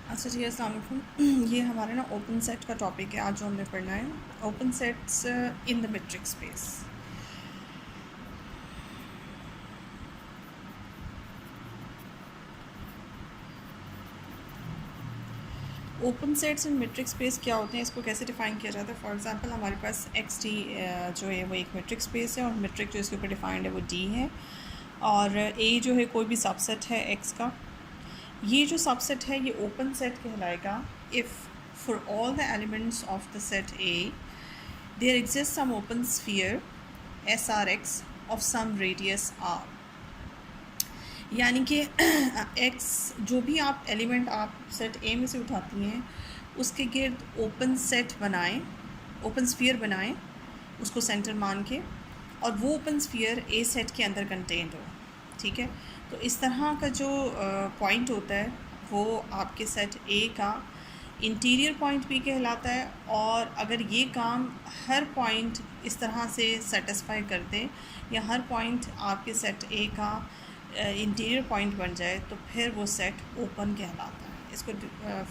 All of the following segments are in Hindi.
अच्छा जी, अस्सलाम वालेकुम। ये हमारा ना ओपन सेट का टॉपिक है आज जो हमने पढ़ना है। Open sets in the metric space. Open sets in metric space क्या होते हैं, इसको कैसे डिफ़ाइन किया जाता है। फॉर एग्जांपल हमारे पास एक्स टी जो है वो एक मेट्रिक स्पेस है और मेट्रिक जो इसके ऊपर डिफाइंड है वो डी है, और ए जो है कोई भी सबसेट है एक्स का। ये जो सबसेट है ये ओपन सेट कहलाएगा if for all the elements of the set A there exist some open sphere S R X of some radius R. यानी कि एक्स जो भी आप एलिमेंट आप सेट ए में से उठाती हैं उसके गिर्द ओपन सेट बनाएं, ओपन स्फीयर बनाएं उसको सेंटर मान के, और वो ओपन स्फीयर ए सेट के अंदर कंटेंट हो। ठीक है, तो इस तरह का जो पॉइंट होता है वो आपके सेट ए का इंटीरियर पॉइंट भी कहलाता है। और अगर ये काम हर पॉइंट इस तरह से सेटिस्फाई कर दे या हर पॉइंट आपके सेट ए का इंटीरियर पॉइंट बन जाए तो फिर वो सेट ओपन कहलाता है। इसको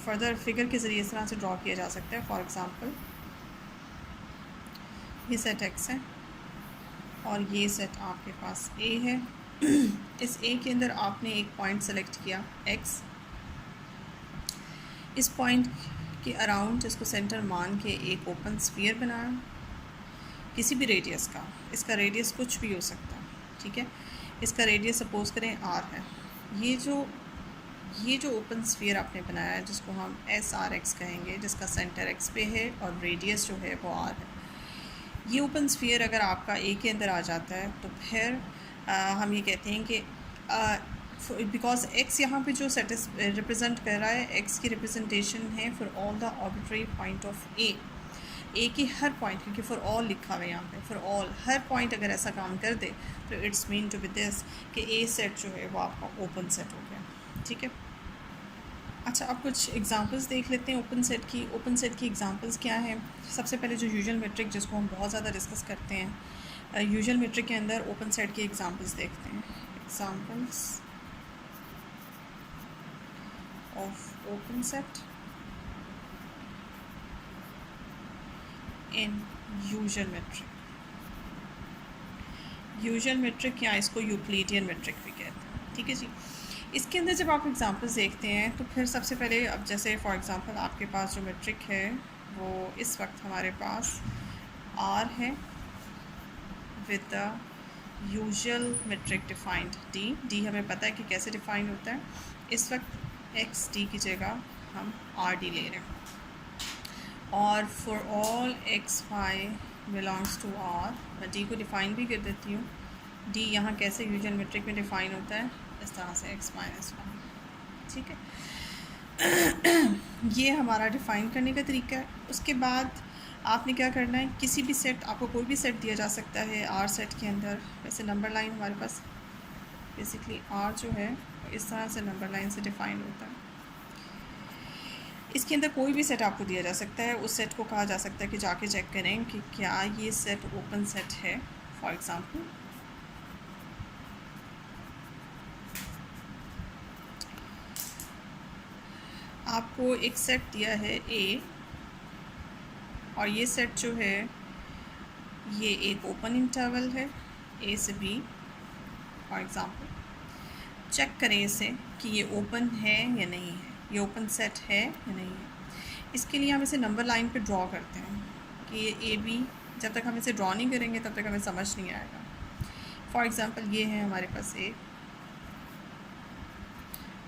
फर्दर फिगर के ज़रिए इस तरह से ड्रॉ किया जा सकता है। फॉर एग्ज़ाम्पल ये सेट एक्स है और ये सेट आपके पास ए है। इस ए के अंदर आपने एक पॉइंट सेलेक्ट किया एक्स, इस पॉइंट के अराउंड इसको सेंटर मान के एक ओपन स्फीयर बनाया किसी भी रेडियस का। इसका रेडियस कुछ भी हो सकता है, ठीक है। इसका रेडियस सपोज़ करें आर है। ये जो ओपन स्फीयर आपने बनाया है जिसको हम एस आर एक्स कहेंगे, जिसका सेंटर एक्स पे है और रेडियस जो है वो आर है, ये ओपन स्फीयर अगर आपका ए के अंदर आ जाता है तो फिर हम ये कहते हैं कि बिकॉज एक्स यहाँ पे जो रिप्रेजेंट कर रहा है, एक्स की रिप्रेजेंटेशन है for all the arbitrary point of A की हर पॉइंट, क्योंकि फॉर ऑल लिखा हुआ है यहाँ पे, फॉर ऑल हर पॉइंट अगर ऐसा काम कर दे तो it's mean to be this कि ए सेट जो है वो आपका ओपन सेट हो गया। ठीक है, अच्छा अब कुछ एग्जांपल्स देख लेते हैं ओपन सेट की। ओपन सेट की एग्जांपल्स क्या हैं। सबसे पहले जो यूजुअल मेट्रिक जिसको हम बहुत ज़्यादा डिस्कस करते हैं, यूजुअल मेट्रिक के अंदर ओपन सेट की एग्जांपल्स देखते हैं। Examples of open set in usual metric. Usual metric या इसको यूक्लिडियन मेट्रिक भी कहते हैं। ठीक है जी, इसके अंदर जब आप एग्जांपल्स देखते हैं तो फिर सबसे पहले अब जैसे फॉर एग्जांपल आपके पास जो मेट्रिक है वो इस वक्त हमारे पास आर है with the usual metric defined D हमें पता है कि कैसे डिफाइन होता है। इस वक्त एक्स डी की जगह हम आर डी ले रहे हैं, और for all X Y belongs to R, मैं डी को डिफ़ाइन भी कर देती हूँ। डी यहाँ कैसे यूजुअल मेट्रिक में डिफ़ाइन होता है, इस तरह से एक्स माइनस वन। ठीक है, ये हमारा डिफ़ाइन करने का तरीका है। उसके बाद आपने क्या करना है, किसी भी सेट, आपको कोई भी सेट दिया जा सकता है आर सेट के अंदर। वैसे नंबर लाइन हमारे पास बेसिकली आर जो है इस तरह से नंबर लाइन से डिफ़ाइन होता है। इसके अंदर कोई भी सेट आपको दिया जा सकता है, उस सेट को कहा जा सकता है कि जाके चेक करें कि क्या ये सेट ओपन सेट है। फॉर एग्ज़ाम्पल आपको एक सेट दिया है ए, और ये सेट जो है ये एक ओपन इंटरवल है ए से बी। फॉर एग्ज़ाम्पल चेक करें इसे कि ये ओपन है या नहीं है, ये ओपन सेट है या नहीं है। इसके लिए हम इसे नंबर लाइन पे ड्रॉ करते हैं कि ये ए बी, जब तक हम इसे ड्रॉ नहीं करेंगे तब तक हमें समझ नहीं आएगा। फॉर एग्ज़ाम्पल ये है हमारे पास ए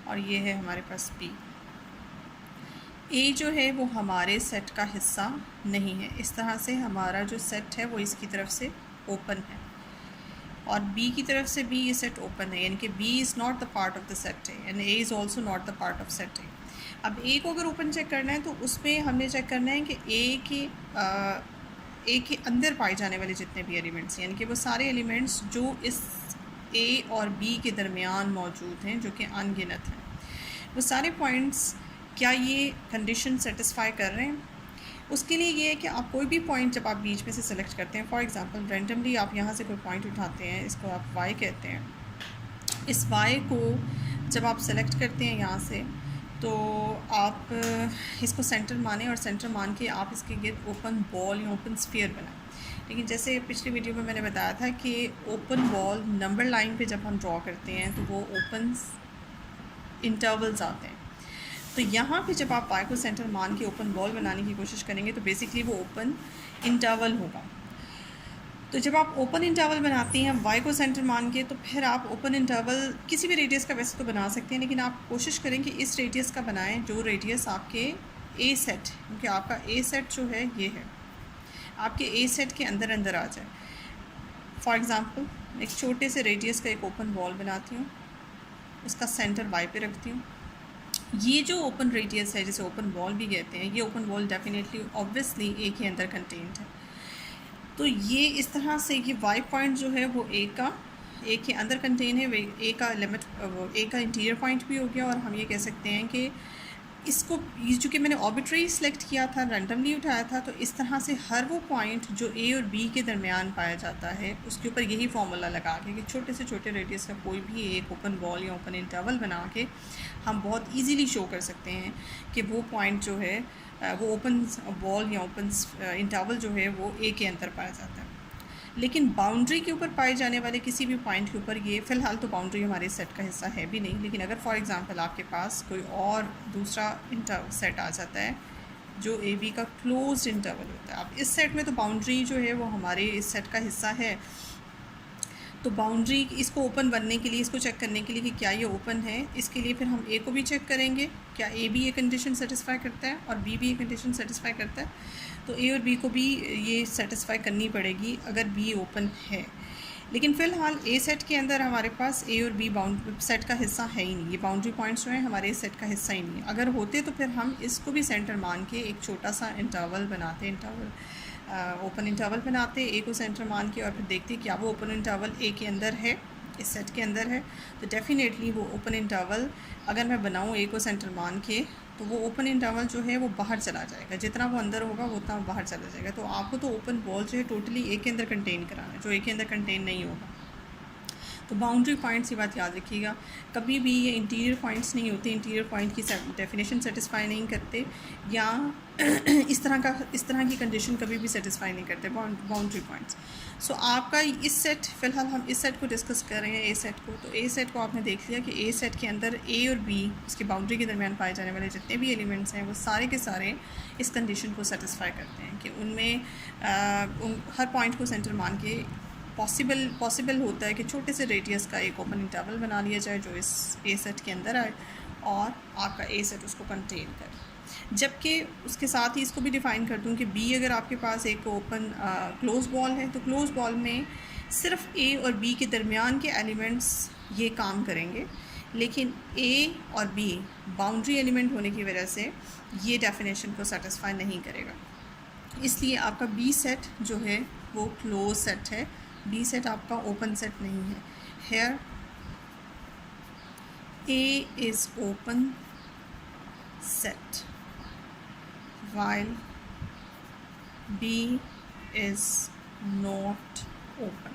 और ये है हमारे पास बी। ए जो है वो हमारे सेट का हिस्सा नहीं है, इस तरह से हमारा जो सेट है वो इसकी तरफ से ओपन है, और बी की तरफ से भी ये सेट ओपन है, यानी कि B is not the part of the set A and A is also not the part of set A. अब ए को अगर ओपन चेक करना है तो उसमें हमने चेक करना है कि ए के अंदर पाए जाने वाले जितने भी एलिमेंट्स, यानी कि वो सारे एलिमेंट्स जो इस ए और बी के दरमियान मौजूद हैं, जो कि अनगिनत हैं, वो सारे पॉइंट्स क्या ये कंडीशन सेटिस्फाई कर रहे हैं। उसके लिए ये है कि आप कोई भी पॉइंट जब आप बीच में से सिलेक्ट करते हैं, फॉर एग्ज़ाम्पल रेंडमली आप यहाँ से कोई पॉइंट उठाते हैं, इसको आप वाई कहते हैं। इस वाई को जब आप सेलेक्ट करते हैं यहाँ से तो आप इसको सेंटर माने और सेंटर मान के आप इसके गिर्द ओपन बॉल या ओपन स्फीयर बनाएं। लेकिन जैसे पिछली वीडियो में मैंने बताया था कि ओपन बॉल नंबर लाइन पे जब हम ड्रॉ करते हैं तो वो ओपन इंटरवल्स आते हैं। तो यहाँ पे जब आप वाई को सेंटर मान के ओपन बॉल बनाने की कोशिश करेंगे तो बेसिकली वो ओपन इंटरवल होगा। तो जब आप ओपन इंटरवल बनाते हैं वाई को सेंटर मान के, तो फिर आप ओपन इंटरवल किसी भी रेडियस का वैसे तो बना सकते हैं, लेकिन आप कोशिश करें कि इस रेडियस का बनाएं जो रेडियस आपके ए सेट, क्योंकि आपका ए सेट जो है ये है, आपके ए सेट के अंदर अंदर आ जाए। फॉर एग्ज़ाम्पल एक छोटे से रेडियस का एक ओपन बॉल बनाती हूँ, उसका सेंटर वाई पे रखती हूँ। ये जो ओपन रेडियस है, जिसे ओपन बॉल भी कहते हैं, ये ओपन बॉल डेफिनेटली ऑब्वियसली ए के अंदर कंटेंट है। तो ये इस तरह से ये वाई पॉइंट जो है वो ए के अंदर कंटेन है, ए का लिमिट, ए का इंटीरियर पॉइंट भी हो गया। और हम ये कह सकते हैं कि इसको, चूँकि मैंने ऑर्बिट्री सेलेक्ट किया था, रैंडमली उठाया था, तो इस तरह से हर वो पॉइंट जो ए और बी के दरमियान पाया जाता है उसके ऊपर यही फार्मूला लगा के कि छोटे से छोटे रेडियस का कोई भी एक ओपन बॉल या ओपन इंटरवल बना के हम बहुत इजीली शो कर सकते हैं कि वो पॉइंट जो है वो ओपन बॉल या ओपन इंटरवल जो है वो ए के अंदर पाया जाता है। लेकिन बाउंड्री के ऊपर पाए जाने वाले किसी भी पॉइंट के ऊपर, ये फ़िलहाल तो बाउंड्री हमारे सेट का हिस्सा है भी नहीं, लेकिन अगर फॉर एग्ज़ाम्पल आपके पास कोई और दूसरा सेट आ जाता है जो ए बी का क्लोज्ड इंटरवल होता है, अब इस सेट में तो बाउंड्री जो है वो हमारे इस सेट का हिस्सा है, तो बाउंड्री इसको ओपन बनने के लिए, इसको चेक करने के लिए कि क्या ये ओपन है, इसके लिए फिर हम ए को भी चेक करेंगे, क्या ए भी ये कंडीशन सेटिस्फाई करता है और बी भी ये कंडीशन सेटिस्फाई करता है। तो ए और बी को भी ये सेटिस्फाई करनी पड़ेगी अगर बी ओपन है। लेकिन फ़िलहाल ए सेट के अंदर हमारे पास ए और बी बाउंड्री सेट का हिस्सा है ही नहीं, ये बाउंड्री पॉइंट्स जो हैं हमारे सेट का हिस्सा ही नहीं है। अगर होते तो फिर हम इसको भी सेंटर मान के एक छोटा सा इंटरवल बनाते, ओपन इंटरवल बनाते, ए को सेंटर मान के, और फिर देखते क्या वो ओपन इंटरवल ए के अंदर है, इस सेट के अंदर है। तो डेफ़िनेटली वो ओपन इंटरवल अगर मैं बनाऊँ ए को सेंटर मान के, तो वो ओपन इंटरवल जो है वो बाहर चला जाएगा, जितना वो अंदर होगा वो उतना बाहर चला जाएगा। तो आपको तो ओपन बॉल जो है टोटली ए के अंदर कंटेन कराना है, जो ए के अंदर कंटेन नहीं होगा। तो बाउंड्री पॉइंट्स, ये बात याद रखिएगा, कभी भी ये इंटीरियर पॉइंट्स नहीं होते, इंटीरियर पॉइंट की डेफिनेशन सेटिस्फाई नहीं करते, या इस तरह की कंडीशन कभी भी सेटिस्फाई नहीं करते बाउंड्री पॉइंट्स। सो आपका इस सेट, फ़िलहाल हम इस सेट को डिस्कस कर रहे हैं, ए सेट को। तो ए सेट को आपने देख लिया कि ए सेट के अंदर ए और बी, उसकी बाउंड्री के दरमियान पाए जाने वाले जितने भी एलिमेंट्स हैं वो सारे के सारे इस कंडीशन को सेटिस्फाई करते हैं कि उनमें हर पॉइंट को सेंटर मान के पॉसिबल होता है कि छोटे से रेडियस का एक ओपन इंटरवल बना लिया जाए जो इस ए सेट के अंदर आए और आपका ए सेट उसको कंटेन करे। जबकि उसके साथ ही इसको भी डिफ़ाइन कर दूं कि बी, अगर आपके पास एक ओपन क्लोज बॉल है, तो क्लोज बॉल में सिर्फ ए और बी के दरमियान के एलिमेंट्स ये काम करेंगे, लेकिन ए और बी बाउंड्री एलिमेंट होने की वजह से ये डेफिनेशन को सेटिस्फाई नहीं करेगा। इसलिए आपका बी सेट जो है वो क्लोज सेट है, बी सेट आपका ओपन सेट नहीं है। Here A is open set while B is not open।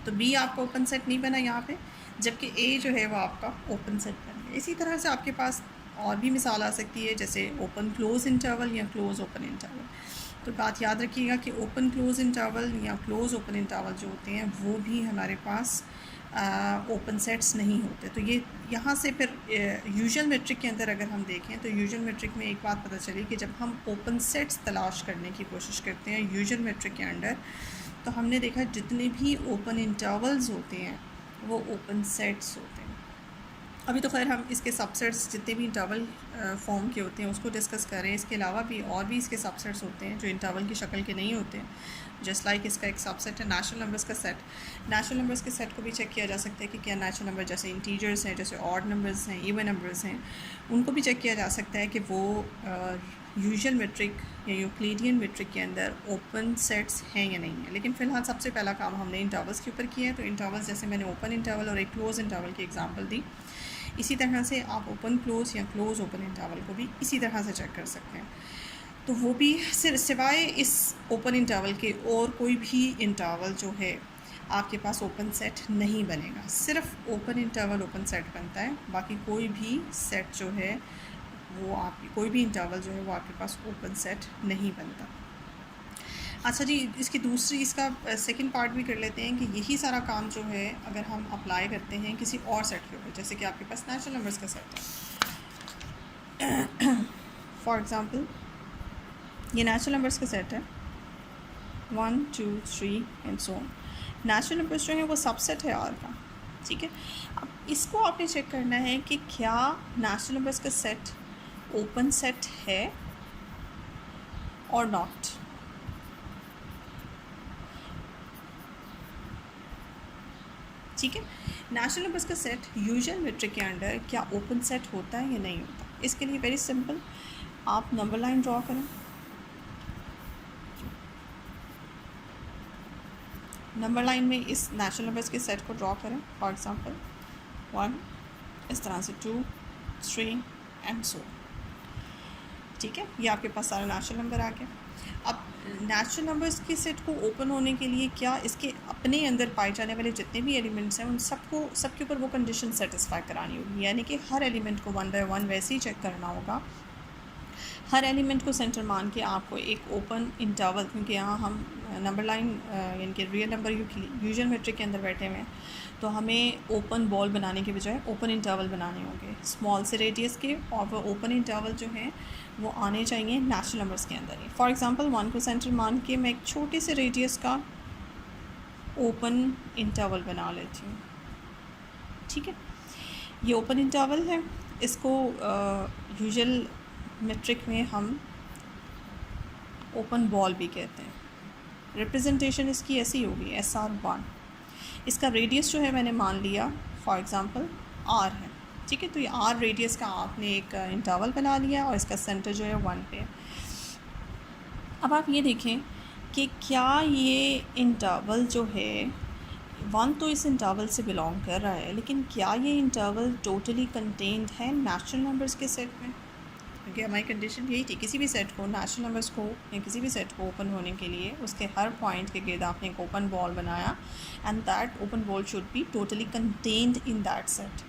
तो B आपका ओपन सेट नहीं बना यहाँ पे, जबकि A जो है वो आपका ओपन सेट बन गया। इसी तरह से आपके पास और भी मिसाल आ सकती है, जैसे ओपन क्लोज इंटरवल या क्लोज ओपन इंटरवल। तो बात याद रखिएगा कि ओपन क्लोज इंटरवल या क्लोज ओपन इंटरवल जो होते हैं वो भी हमारे पास ओपन सेट्स नहीं होते। तो ये यहाँ से फिर यूजुअल मेट्रिक के अंदर अगर हम देखें तो यूजुअल मेट्रिक में एक बात पता चली कि जब हम ओपन सेट्स तलाश करने की कोशिश करते हैं यूजुअल मेट्रिक के अंडर, तो हमने देखा जितने भी ओपन इंटरवल्स होते हैं वो ओपन सेट्स होते हैं। अभी तो खैर हम इसके सबसेट्स जितने भी इंटरवल फॉर्म के होते हैं उसको डिस्कस कर रहे हैं। इसके अलावा भी और भी इसके सबसेट्स होते हैं जो इंटरवल की शक्ल के नहीं होते हैं। जस्ट लाइक इसका एक सबसेट है नेचुरल नंबर्स का सेट। नेचुरल नंबर्स के सेट को भी चेक किया जा सकता है कि क्या नेचुरल नंबर जैसे इंटीजर्स हैं, जैसे ऑड नंबर्स हैं, इवन नंबर्स हैं, उनको भी चेक किया जा सकता है कि वो यूजुअल मेट्रिक या यूक्लिडियन मेट्रिक के अंदर ओपन सेट्स हैं या नहीं है। लेकिन फ़िलहाल सबसे पहला काम हमने इंटरवल्स के ऊपर किया है। तो इंटरवल्स जैसे मैंने ओपन इंटरवल और एक क्लोज इंटरवल की एग्जांपल दी, इसी तरह से आप ओपन क्लोज या क्लोज ओपन इंटरवल को भी इसी तरह से चेक कर सकते हैं। तो वो भी सिवाय इस ओपन इंटरवल के और कोई भी इंटरवल जो है आपके पास ओपन सेट नहीं बनेगा। सिर्फ ओपन इंटरवल ओपन सेट बनता है, बाकी कोई भी सेट जो है वो कोई भी इंटरवल जो है वो आपके पास ओपन सेट नहीं बनता। अच्छा जी, इसका सेकंड पार्ट भी कर लेते हैं कि यही सारा काम जो है अगर हम अप्लाई करते हैं किसी और सेट के ऊपर, जैसे कि आपके पास नेचुरल नंबर्स का सेट है। फॉर एग्ज़ाम्पल ये नेचुरल नंबर्स का सेट है 1 2 3 and so on. Natural numbers जो है वो सबसेट है आर का, ठीक है। अब इसको आपने चेक करना है कि क्या नेचुरल नंबर्स का सेट ओपन सेट है और नॉट। ठीक है, नेचुरल नंबर्स का सेट यूजुअल मेट्रिक के अंडर क्या ओपन सेट होता है या नहीं होता। इसके लिए वेरी सिंपल, आप नंबर लाइन ड्रॉ करें। नंबर लाइन में इस नेचुरल नंबर्स के सेट को ड्रॉ करें। फॉर एग्जांपल 1, इस तरह से 2 3 एंड सो। ठीक है, ये आपके पास सारा नेचुरल नंबर आ गया। अब नेचुरल नंबर्स के सेट को ओपन होने के लिए क्या इसके अपने अंदर पाए जाने वाले जितने भी एलिमेंट्स हैं उन सबके ऊपर वो कंडीशन सेटिस्फाई करानी होगी, यानी कि हर एलिमेंट को 1 बाय 1 वैसे ही चेक करना होगा। हर एलिमेंट को सेंटर मान के आपको एक ओपन इंटरवल, क्योंकि यहाँ हम नंबर लाइन यानी कि रियल नंबर यूजुअल मेट्रिक के अंदर बैठे हुए हैं, तो हमें ओपन बॉल बनाने के बजाय ओपन इंटरवल बनाने होंगे स्मॉल से रेडियस के, और वो ओपन इंटरवल जो हैं वो आने चाहिए नेचुरल नंबर्स के अंदर ही। फॉर एग्जांपल 1 को सेंटर मान के मैं एक छोटे से रेडियस का ओपन इंटरवल बना लेती हूँ। ठीक है, ये ओपन इंटरवल है, इसको यूजुअल मेट्रिक में हम ओपन बॉल भी कहते हैं। रिप्रेजेंटेशन इसकी ऐसी होगी SR1। इसका रेडियस जो है मैंने मान लिया फॉर एग्ज़ाम्पल R है। ठीक है, तो ये R रेडियस का आपने एक इंटरवल बना लिया और इसका सेंटर जो है 1 पे। अब आप ये देखें कि क्या ये इंटरवल जो है 1 तो इस इंटरवल से बिलोंग कर रहा है, लेकिन क्या ये इंटरवल टोटली कंटेन्ड है नेचुरल नंबर्स के सेट में। क्योंकि हमारी कंडीशन यही थी, किसी भी सेट को नेचुरल नंबर्स को या किसी भी सेट को ओपन होने के लिए उसके हर पॉइंट के गिर्द आपने एक ओपन बॉल बनाया and that open ball should be totally contained in that set.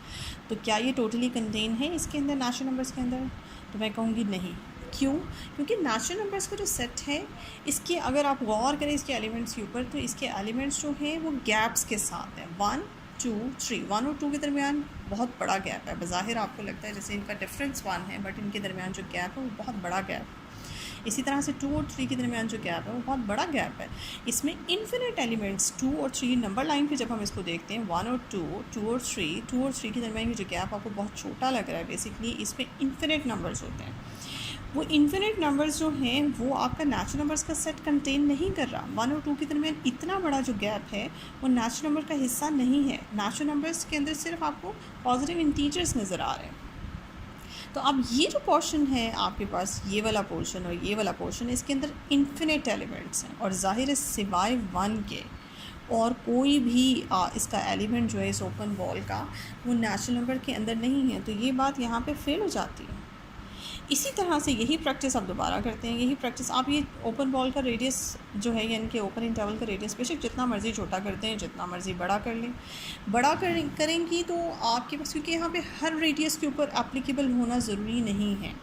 तो क्या ये टोटली कंटेन है इसके अंदर नेचुरल नंबर्स के अंदर, तो मैं कहूँगी नहीं। क्यों? क्योंकि नेचुरल नंबर्स का जो सेट है इसके अगर आप गौर करें इसके एलिमेंट्स के ऊपर, तो इसके एलिमेंट्स जो हैं वो गैप्स के साथ हैं। 1 2 3, 1 और 2 के दरमियान बहुत बड़ा गैप है। बज़ाहिर आपको लगता है जैसे इनका डिफरेंस 1 है, बट इनके दरमियान जो गैप है वो बहुत बड़ा गैप है। इसी तरह से 2 और 3 के दरमियान जो गैप है वो बहुत बड़ा गैप है। इसमें इन्फिनिट एलिमेंट्स 2 और 3 नंबर लाइन पे जब हम इसको देखते हैं 1 और 2, 2 और 3 के दरमियान जो गैप आपको बहुत छोटा लग रहा है, बेसिकली इसमें इन्फिनिट नंबर्स होते हैं। वो इन्फिनिट नंबर्स जो हैं वो आपका नेचुरल नंबर्स का सेट कंटेन नहीं कर रहा। 1 और 2 के दरमियान इतना बड़ा जो गैप है वो नेचुरल नंबर का हिस्सा नहीं है। नेचुरल नंबर्स के अंदर सिर्फ आपको पॉजिटिव इंटीजर्स नज़र आ रहे हैं। तो अब ये जो पोर्शन है आपके पास, ये वाला पोर्शन और ये वाला पोर्शन, इसके अंदर इन्फिनिट एलिमेंट्स हैं और ज़ाहिर है सिवाय 1 के और कोई भी इसका एलिमेंट जो है इस ओपन बॉल का वो नेचुरल नंबर के अंदर नहीं है। तो ये बात यहाँ पे फेल हो जाती है। इसी तरह से यही प्रैक्टिस आप दोबारा करते हैं। यही प्रैक्टिस आप ये ओपन बॉल का रेडियस जो है यानी कि ओपन इंटरवल का रेडियस बेशक जितना मर्ज़ी छोटा करते हैं, जितना मर्ज़ी बड़ा कर लें, करेंगी तो आपके पास, क्योंकि यहाँ पे हर रेडियस के ऊपर एप्लीकेबल होना ज़रूरी नहीं है।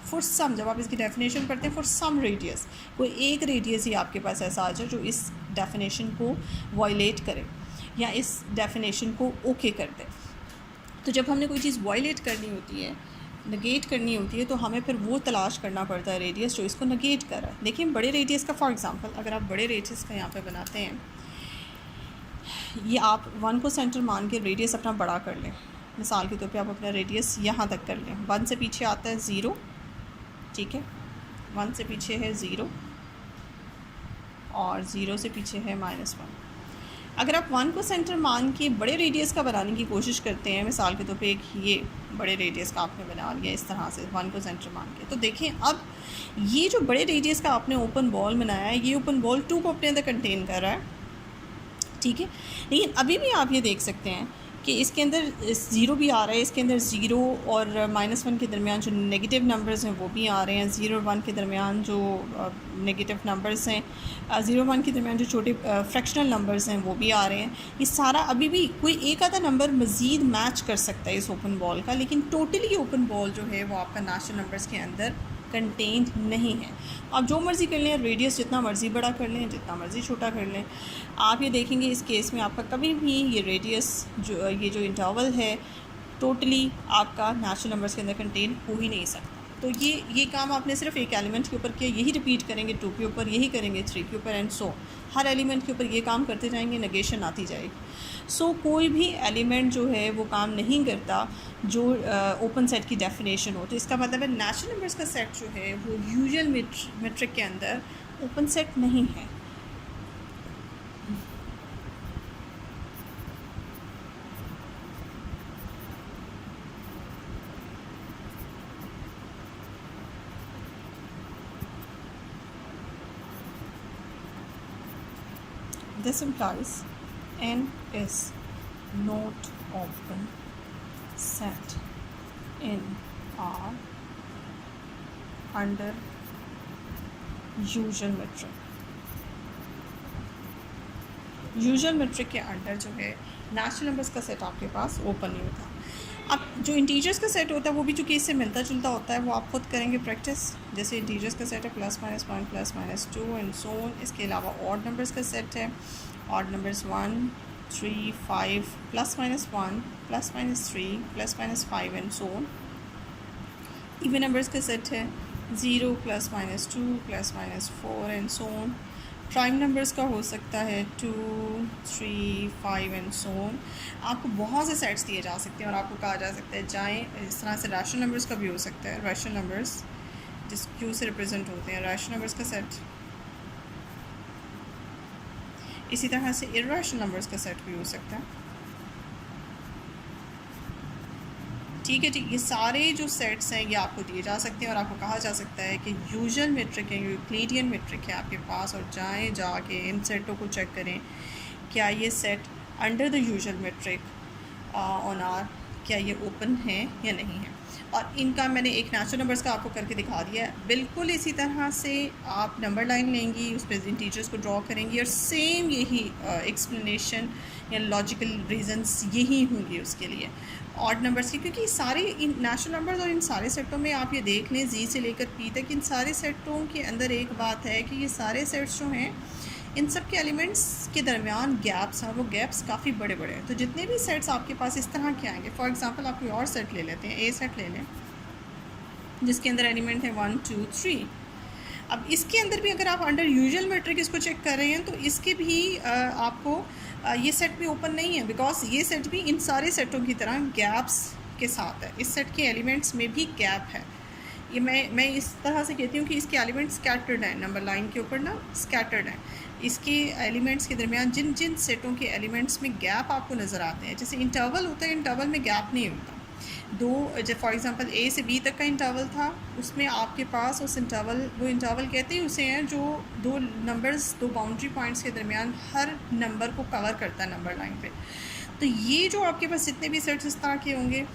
फॉर सम, जब आप इसकी डेफिनेशन पढ़ते हैं, फॉर सम रेडियस, कोई एक रेडियस ही आपके पास ऐसा आ जाए जो इस डेफिनेशन को वायलेट करे या इस डेफिनेशन को ओके कर दे। तो जब हमने कोई चीज़ वायलेट करनी होती है, नेगेट करनी होती है, तो हमें फिर वो तलाश करना पड़ता है रेडियस जो इसको नेगेट कर रहा है। देखिए बड़े रेडियस का फॉर एग्जांपल अगर आप बड़े रेडियस का यहाँ पे बनाते हैं, ये आप 1 को सेंटर मान के रेडियस अपना बड़ा कर लें। मिसाल के तौर पे आप अपना रेडियस यहाँ तक कर लें। 1 से पीछे आता है 0, ठीक है, 1 से पीछे है 0 और 0 से पीछे है -1। अगर आप 1 को सेंटर मान के बड़े रेडियस का बनाने की कोशिश करते हैं, मिसाल के तौर पे एक ये बड़े रेडियस का आपने बना लिया इस तरह से 1 को सेंटर मान के, तो देखें अब ये जो बड़े रेडियस का आपने ओपन बॉल बनाया है, ये ओपन बॉल 2 को अपने अंदर कंटेन कर रहा है। ठीक है, लेकिन अभी भी आप ये देख सकते हैं कि इसके अंदर ज़ीरो भी आ रहा है, इसके अंदर ज़ीरो और -1 के दरमियान जो नेगेटिव नंबर्स हैं वो भी आ रहे हैं, 0 और 1 के दरमियान जो नेगेटिव नंबर्स हैं, 0 और 1 के दरमियान जो छोटे फ्रैक्शनल नंबर्स हैं वो भी आ रहे हैं। ये सारा अभी भी कोई एक आधा नंबर मज़ीद मैच कर सकता है इस ओपन बॉल का, लेकिन टोटली ओपन बॉल जो है वो आपका नेचुरल नंबर्स के अंदर कंटेंट नहीं है। आप जो मर्ज़ी कर लें, रेडियस जितना मर्ज़ी बड़ा कर लें, जितना मर्ज़ी छोटा कर लें, आप ये देखेंगे इस केस में आपका कभी भी ये रेडियस ये जो इंटरवल है टोटली आपका नेचुरल नंबर्स के अंदर कंटेन हो ही नहीं सकता। तो ये काम आपने सिर्फ एक एलिमेंट के ऊपर किया, यही रिपीट करेंगे 2 के ऊपर, यही करेंगे 3 के ऊपर एंड सो हर एलिमेंट के ऊपर ये काम करते जाएंगे, नेगेशन आती जाएगी। सो कोई भी एलिमेंट जो है वो काम नहीं करता जो ओपन सेट की डेफिनेशन हो। तो इसका मतलब है नेचुरल नंबर्स का सेट जो है वो यूजुअल मेट्रिक के अंदर ओपन सेट नहीं है। This implies n is not open set in R under usual metric। Usual metric के अंडर जो है नेचुरल नंबर्स का सेट आपके पास ओपन नहीं होता। अब जो इंटीजर्स का सेट होता है वो भी चूँकि इससे मिलता जुलता होता है, वो आप खुद करेंगे प्रैक्टिस। जैसे इंटीजर्स का सेट है +-1 +-2 एंड सो ऑन। इसके अलावा ऑड नंबर्स का सेट है, odd numbers 1 3 5 +-1 +-3 +-5 and so on. Even numbers का सेट है 0 +-2 +-4 and so on. Prime numbers का हो सकता है 2 3 5 एंड सो ऑन। आपको बहुत से सेट्स दिए जा सकते हैं और आपको कहा जा सकता है जाएं। इस तरह से रैशनल नंबर्स का भी हो सकता है, रैशनल नंबर्स जिस क्यू से रिप्रेजेंट होते हैं, रैशनल नंबर्स का सेट। इसी तरह से इर्रेशनल नंबर्स का सेट भी हो सकता है। ठीक है, ये सारे जो सेट्स हैं ये आपको दिए जा सकते हैं और आपको कहा जा सकता है कि यूजुअल मेट्रिक है, यूक्लिडियन मेट्रिक है आपके पास, और जाके इन सेटों को चेक करें क्या ये set under the usual metric on R, क्या ये ओपन है या नहीं है। और इनका मैंने एक नेचुरल नंबर्स का आपको करके दिखा दिया है। बिल्कुल इसी तरह से आप नंबर लाइन लेंगी, उस पर इंटीजर्स को ड्रॉ करेंगी और सेम यही एक्सप्लेनेशन या लॉजिकल रीजंस यही होंगे उसके लिए ऑड नंबर्स की, क्योंकि सारे इन नेचुरल नंबर्स और इन सारे सेटों में आप ये देख लें जी से लेकर पी तक, इन सारे सेटों के अंदर एक बात है कि ये सारे सेट्स जो हैं इन सब के एलिमेंट्स के दरमियान गैप्स हैं, वो गैप्स काफ़ी बड़े बड़े हैं। तो जितने भी सेट्स आपके पास इस तरह के आएंगे, फॉर एग्जांपल आप कोई और सेट ले लेते हैं, ए सेट ले लें जिसके अंदर एलिमेंट है 1 2 3। अब इसके अंदर भी अगर आप अंडर यूजुअल मेट्रिक इसको चेक कर रहे हैं तो इसके भी आपको ये सेट भी ओपन नहीं है, बिकॉज ये सेट भी इन सारे सेटों की तरह गैप्स के साथ है। इस सेट के एलिमेंट्स में भी गैप है। ये मैं इस तरह से कहती हूँ कि इसके एलिमेंट्स स्कैटर्ड हैं, नंबर लाइन के ऊपर ना स्कैटर्ड हैं। इसके एलिमेंट्स के दरमियान जिन जिन सेटों के एलिमेंट्स में गैप आपको नज़र आते हैं, जैसे इंटरवल होता है, इंटरवल में गैप नहीं होता। फॉर एग्जांपल ए से बी तक का इंटरवल था, उसमें आपके पास उस इंटरवल, वो इंटरवल कहते ही उसे हैं जो दो नंबर्स, दो बाउंड्री पॉइंट्स के दरमियान हर नंबर को कवर करता है नंबर लाइन पे। तो ये जो आपके पास जितने भी सेट्स इस तरह के होंगे,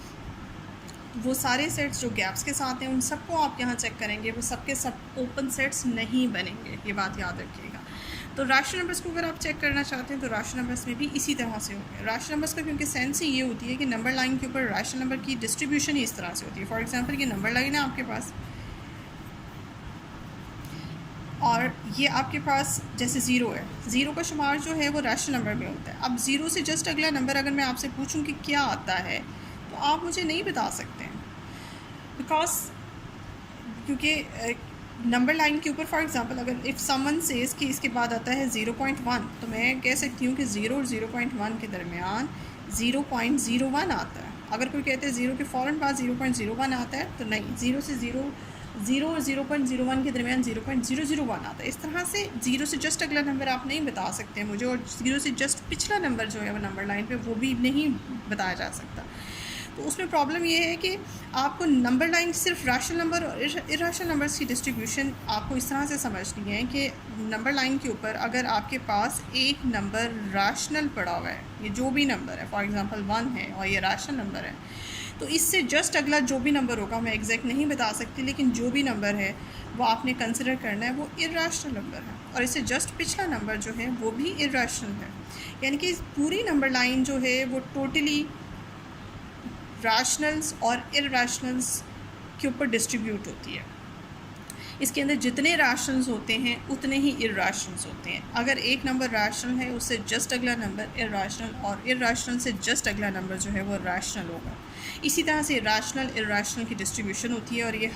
वो सारे सेट्स जो गैप्स के साथ हैं उन सबको आप यहाँ चेक करेंगे, वो सबके सब ओपन सेट्स नहीं बनेंगे, ये बात याद रखिएगा। तो रैशनल नंबर्स को अगर आप चेक करना चाहते हैं तो रैशनल नंबर्स में भी इसी तरह से होंगे। रैशनल नंबर्स का क्योंकि सेंस ही ये होती है कि नंबर लाइन के ऊपर रैशनल नंबर की डिस्ट्रीब्यूशन ही इस तरह से होती है। फॉर एग्जांपल ये नंबर लाइन है आपके पास और ये आपके पास जैसे 0 है, 0 का शुमार जो है वो रैशनल नंबर में होता है। अब 0 से जस्ट अगला नंबर अगर मैं आपसे पूछूं कि क्या आता है तो आप मुझे नहीं बता सकते हैं, बिकॉज क्योंकि नंबर लाइन के ऊपर फॉर एग्जांपल अगर इफ़ समवन सेज कि इसके बाद आता है 0.1, तो मैं कह सकती हूँ कि 0 और 0.1 के दरमियान 0.01 आता है। अगर कोई कहते हैं 0 के फ़ौरन बाद 0.01 आता है तो नहीं, 0 से 0 और 0.01 के दरमियान 0.001 आता है। इस तरह से 0 से जस्ट अगला नंबर आप नहीं बता सकते मुझे, और 0 से जस्ट पिछला नंबर जो है वो नंबर लाइन पे वो भी नहीं बताया जा सकता। तो उसमें प्रॉब्लम ये है कि आपको नंबर लाइन सिर्फ रैशनल नंबर और इर्रेशनल नंबर्स की डिस्ट्रीब्यूशन आपको इस तरह से समझनी है कि नंबर लाइन के ऊपर अगर आपके पास एक नंबर रैशनल पड़ा हुआ है, ये जो भी नंबर है, फॉर एग्ज़ाम्पल 1 है और ये रैशनल नंबर है, तो इससे जस्ट अगला जो भी नंबर होगा, मैं एग्जैक्ट नहीं बता सकती, लेकिन जो भी नंबर है वो आपने कंसिडर करना है वो इर्रेशनल नंबर है, और इससे जस्ट पिछला नंबर जो है वो भी इर्रेशनल है। यानी कि पूरी नंबर लाइन जो है वो टोटली रैशनल्स और इर्रेशनल्स के ऊपर डिस्ट्रीब्यूट होती है। इसके अंदर जितने रैशनल्स होते हैं उतने ही इर्रेशनल्स होते हैं। अगर एक नंबर रैशनल है उससे जस्ट अगला नंबर इर्रेशनल, और इर्रेशनल से जस्ट अगला नंबर जो है वो रैशनल होगा। इसी तरह से रैशनल इर्रेशनल की डिस्ट्रीब्यूशन होती है, और ये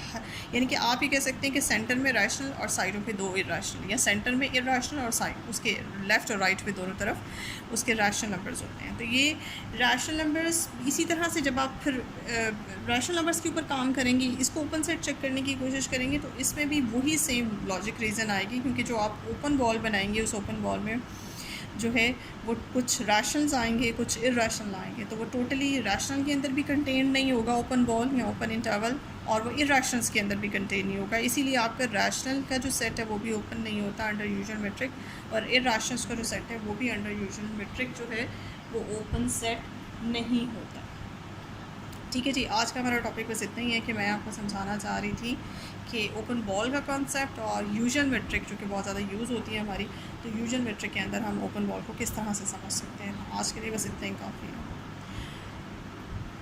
यानी कि आप ये कह सकते हैं कि सेंटर में रैशनल और साइडों पे दो इर्रेशनल, या सेंटर में इर्रेशनल और साइड उसके लेफ़्ट और राइट पे दोनों तरफ उसके रैशनल नंबर्स होते हैं। तो ये रैशनल नंबर्स, इसी तरह से जब आप फिर रैशनल नंबर्स के ऊपर काम करेंगी, इसको ओपन सेट चेक करने की कोशिश करेंगे, तो इसमें भी वही सेम लॉजिक रीज़न आएगी, क्योंकि जो आप ओपन बॉल बनाएंगे उस ओपन बॉल में जो है वो कुछ रैशनल्स आएंगे, कुछ इर्रेशनल आएंगे, तो वो टोटली रैशनल के अंदर भी कंटेन नहीं होगा ओपन बॉल या ओपन इंटरवल, और वो इर्रेशनल्स के अंदर भी कंटेन नहीं होगा। इसीलिए आपका रैशनल का जो सेट है वो भी ओपन नहीं होता अंडर यूजुअल मेट्रिक, और इर्रेशनल्स का जो सेट है वो भी अंडर यूजुअल मेट्रिक जो है वो ओपन सेट नहीं होता। ठीक है जी, आज का हमारा टॉपिक बस इतना ही है कि मैं आपको समझाना चाह रही थी कि ओपन बॉल का कॉन्सेप्ट और यूजुअल मेट्रिक जो कि बहुत ज़्यादा यूज़ होती है हमारी, तो यूजुअल मेट्रिक के अंदर हम ओपन बॉल को किस तरह से समझ सकते हैं। आज के लिए बस इतना ही काफ़ी है।